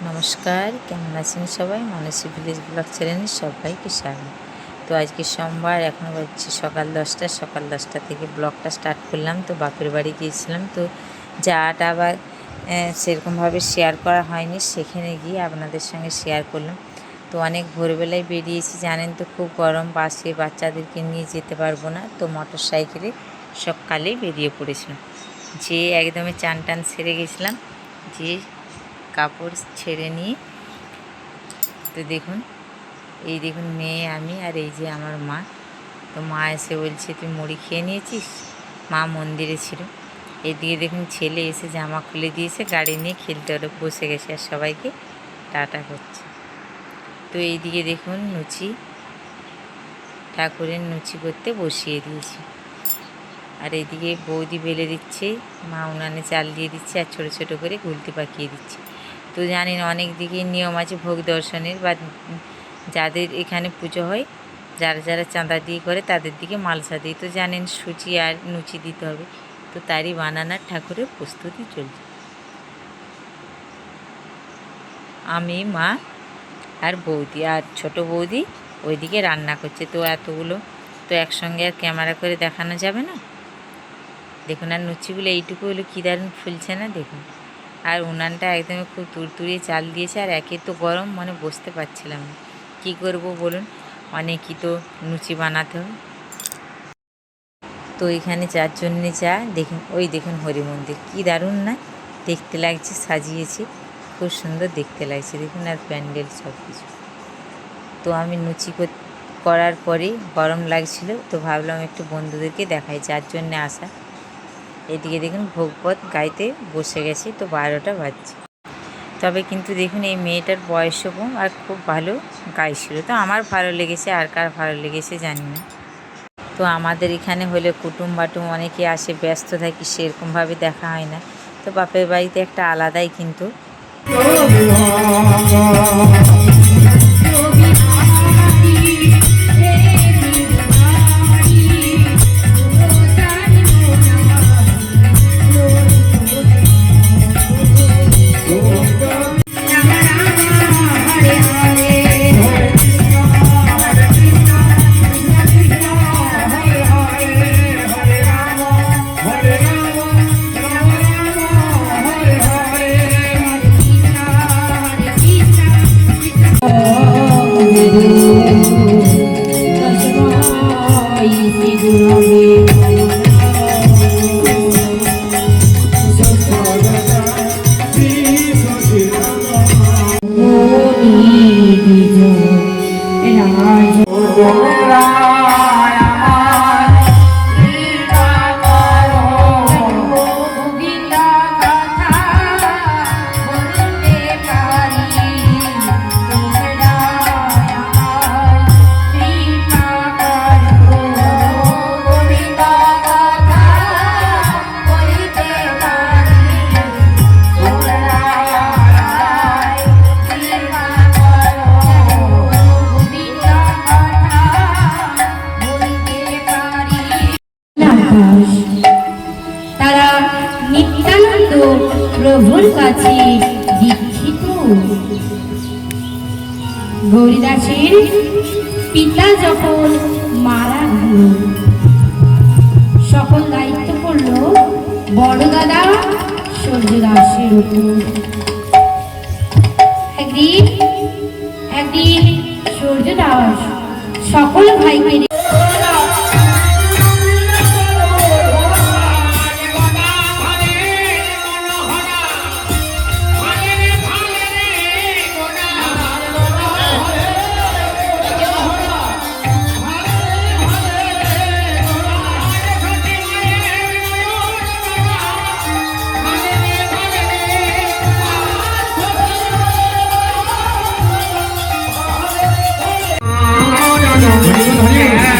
নমস্কার, কেমন আছেন সবাই? মানসী ভিলেজ ব্লগ চ্যানেলে সবাইকে স্বাগত। তো আজকে সোমবার, এখন বাজছে সকাল 10টা। সকাল 10টা থেকে ব্লগটা স্টার্ট করলাম। তো বাপের বাড়ি গিয়েছিলাম, তো যাওয়াটা আবার সেরকমভাবে শেয়ার করা হয়নি। সেখানে গিয়ে আপনাদের সঙ্গে শেয়ার করলাম। তো অনেক ভোরবেলায় বেরিয়েছি, জানেন তো খুব গরম, বাসে বাচ্চাদেরকে নিয়ে যেতে পারবো না। তো মোটর সাইকেলে সকালেই বেরিয়ে পড়েছিলাম। যে একদমই চান টান সেরে গেছিলাম, যে কাপড় ছেড়ে নিয়ে, তো দেখুন এই দেখুন মেয়ে, আমি আর এই যে আমার মা। তো মা এসে বলছে, তুই মুড়ি খেয়ে নিয়েছিস? মা মন্দিরে ছিল। এদিকে দেখুন ছেলে এসে জামা খুলে দিয়েছে, গাড়ি নিয়ে খেলতে বসে গেছে আর সবাইকে টাটা করছে। তো এইদিকে দেখুন লুচি, ঠাকুরের লুচি করতে বসিয়ে দিয়েছি। আর এইদিকে বৌদি বেলে দিচ্ছে, মা উনানে চাল দিয়ে দিচ্ছে আর ছোটো ছোটো করে গুলতি পাকিয়ে দিচ্ছে। তো জানেন অনেক দিকে নিয়ম আছে ভোগ দর্শনের, বা যাদের এখানে পুজো হয়, যারা যারা চাঁদা দিয়ে করে তাদের দিকে মালসা দিই। তো জানেন সুচি আর লুচি দিতে হবে, তো তারই বানানোর ঠাকুরের প্রস্তুতি চলছে। আমি, মা আর বৌদি, আর ছোটো বৌদি ওইদিকে রান্না করছে। তো এতগুলো তো একসঙ্গে আর ক্যামেরা করে দেখানো যাবে না। দেখুন আর লুচিগুলো এইটুকু হলো কী দারুণ ফুলছে না, দেখুন। আর উনানটা একদমই খুব তুড়তুড়িয়ে চাল দিয়েছে, আর একে তো গরম, মানে বসতে পারছিলাম না। কী করবো বলুন, অনেকই তো লুচি বানাতে হবে। তো এখানে চার জন্যে চা, দেখুন ওই দেখুন হরি মন্দির, কী দারুণ না দেখতে লাগছে, সাজিয়েছে খুব সুন্দর দেখতে লাগছে, দেখুন। আর প্যান্ডেল সব কিছু। তো আমি লুচি করার পরে গরম লাগছিল, তো ভাবলাম একটু বন্ধুদেরকে দেখাই, যার জন্যে আসা। এদিকে দেখুন ভোগপথ গাইতে বসে গেছি, তো 12টা বাজছে। তবে কিন্তু দেখুন এই মেয়েটার বয়সও কম আর খুব ভালো গাইছিল। তো আমার ভালো লেগেছে, আর কার ভালো লেগেছে জানি না। তো আমাদের এখানে হলে কুটুম বাটুম অনেকে আসে, ব্যস্ত থাকি, সেরকমভাবে দেখা হয় না। তো বাপের বাড়িতে একটা আলাদাই কিন্তু। তারা নিত্যানন্দ প্রভুর কাছে দীক্ষিত। গৌরীদাসের পিতা যখন মারা গেল, সকল দায়িত্ব পড়ল বড় দাদা সূর্যদাসের উপর। একদিন সূর্যদাস সকল ভাইকে ধন্যবাদ।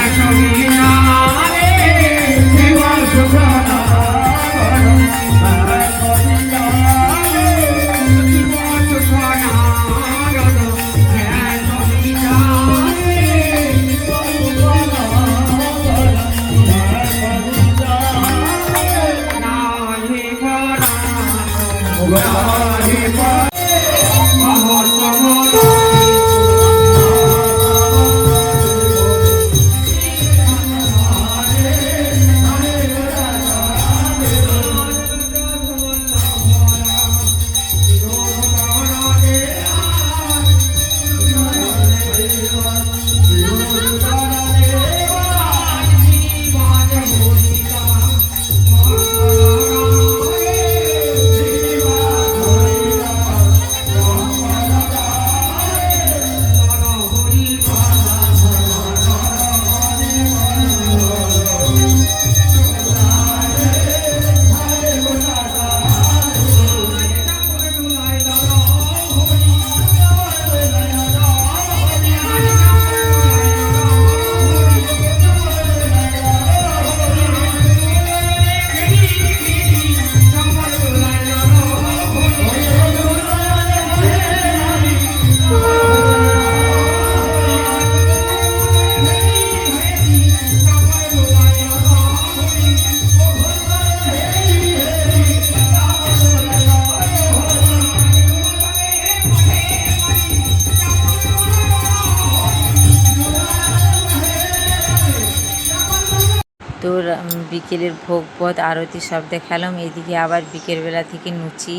বিকেলের ভোগ পদ আরতি সব দেখালাম। এদিকে আবার বিকেলবেলা থেকে লুচি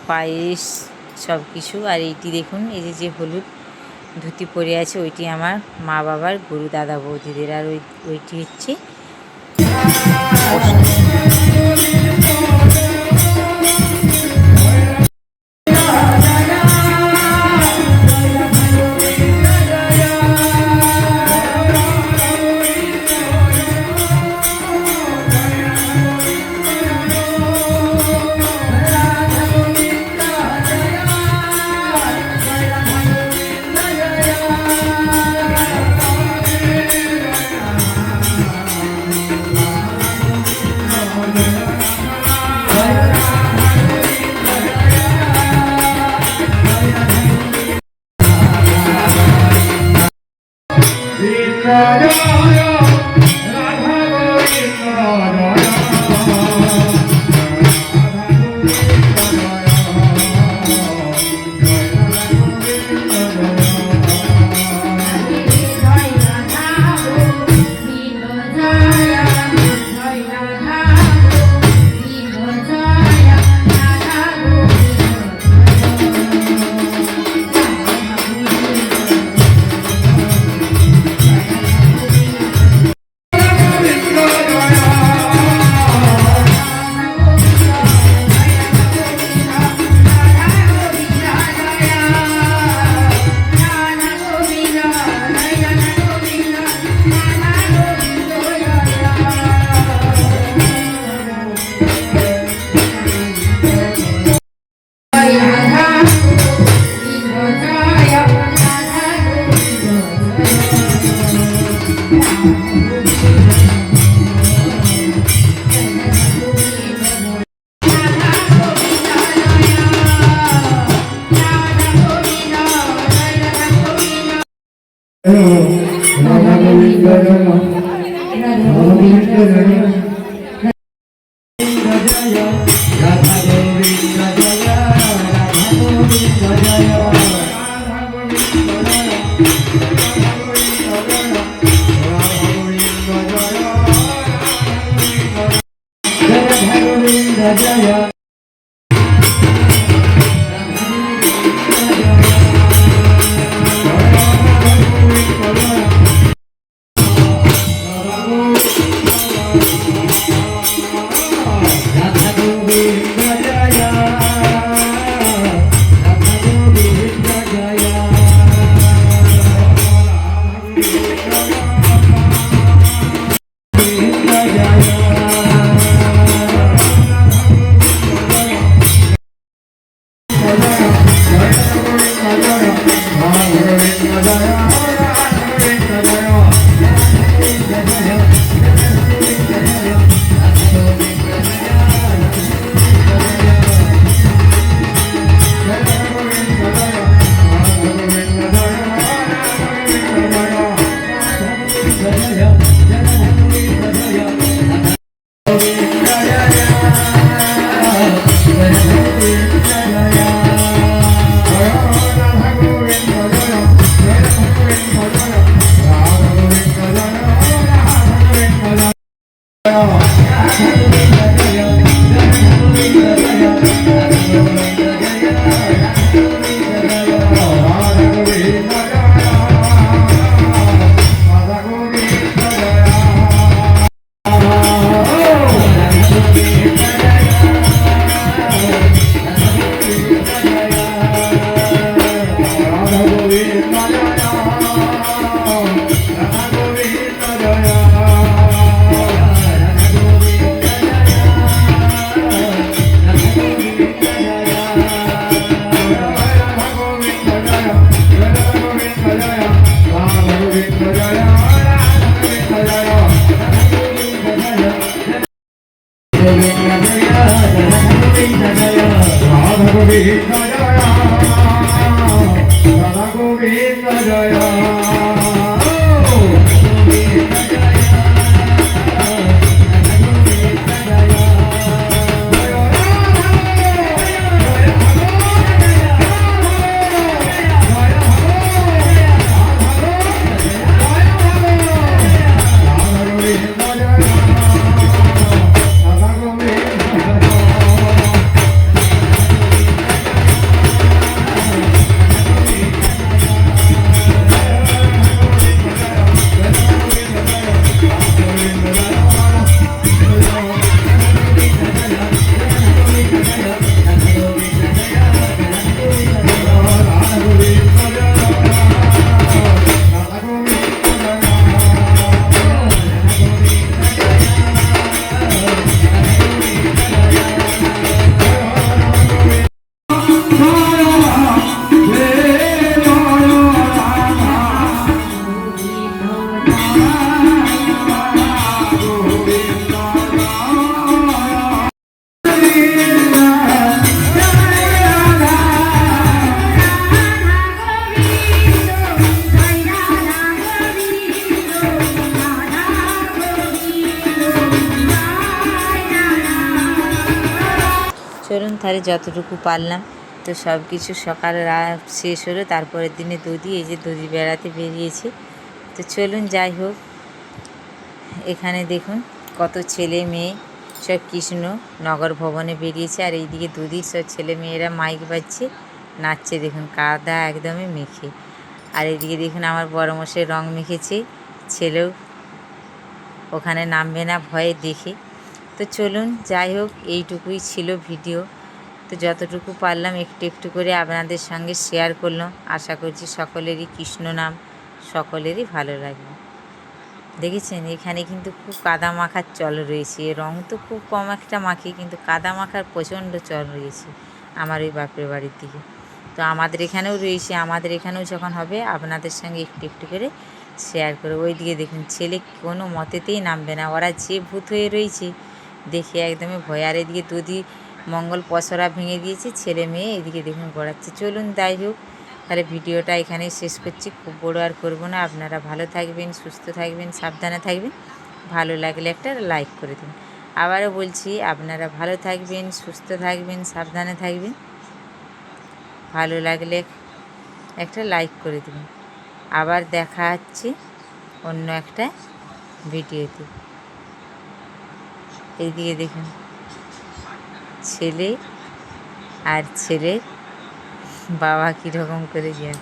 পায়েস সব কিছু। আর এইটি দেখুন, এই যে হলুদ ধুতি পরে আছে ওইটি আমার মা বাবার গুরু দাদা বৌদিদের। আর ওইটি হচ্ছে সংসারে যতটুকু পারলাম। তো সব কিছু সকাল শেষ হলো। তারপরের দিনে দধি, এই যে দধি বেড়াতে বেরিয়েছি। তো চলুন যাই হোক, এখানে দেখুন কত ছেলে মেয়ে সব কৃষ্ণনগর ভবনে বেরিয়েছে। আর এইদিকে দধির সব ছেলে মেয়েরা মাইক বাজছে, নাচছে, দেখুন কাদা একদমই মেখে। আর এদিকে দেখুন আমার বড়মশাই রং মেখেছে, ছেলেও ওখানে নামবে না ভয়ে দেখে। তো চলুন যাই হোক, এইটুকুই ছিল ভিডিও। তো যতটুকু পারলাম একটু একটু করে আপনাদের সঙ্গে শেয়ার করলাম। আশা করছি সকলেরই কৃষ্ণ নাম সকলেরই ভালো লাগবে। দেখেছেন এখানে কিন্তু খুব কাদা মাখার চল রয়েছে। রং তো খুব কম একটা মাখি, কিন্তু কাদা মাখার প্রচণ্ড চল রয়েছে আমার ওই বাপের বাড়ির দিকে। তো আমাদের এখানেও রয়েছে, আমাদের এখানেও যখন হবে আপনাদের সঙ্গে একটু একটু করে শেয়ার করে। ওই দিকে দেখুন ছেলে কোনো মতেতেই নামবে না, ওরা যে ভূত হয়ে রয়েছে দেখে একদমই ভয়। আর এদিকে দধি মঙ্গল পসরা ভেঙে দিয়েছে, ছেলে মেয়ে এদিকে দেখুন গড়াচ্ছে। চলুন যাই হোক, তাহলে ভিডিওটা এখানেই শেষ করছি, খুব বড় আর করব না। আপনারা ভালো থাকবেন, সুস্থ থাকবেন, সাবধানে থাকবেন। ভালো লাগলে একটা লাইক করে দিন। আবারও বলছি, আপনারা ভালো থাকবেন, সুস্থ থাকবেন, সাবধানে থাকবেন। ভালো লাগলে একটা লাইক করে দিন। আবার দেখা হচ্ছে অন্য একটা ভিডিওতে। এইদিকে দেখুন ছেলে আর ছেলের বাবা কীরকম করে যায়।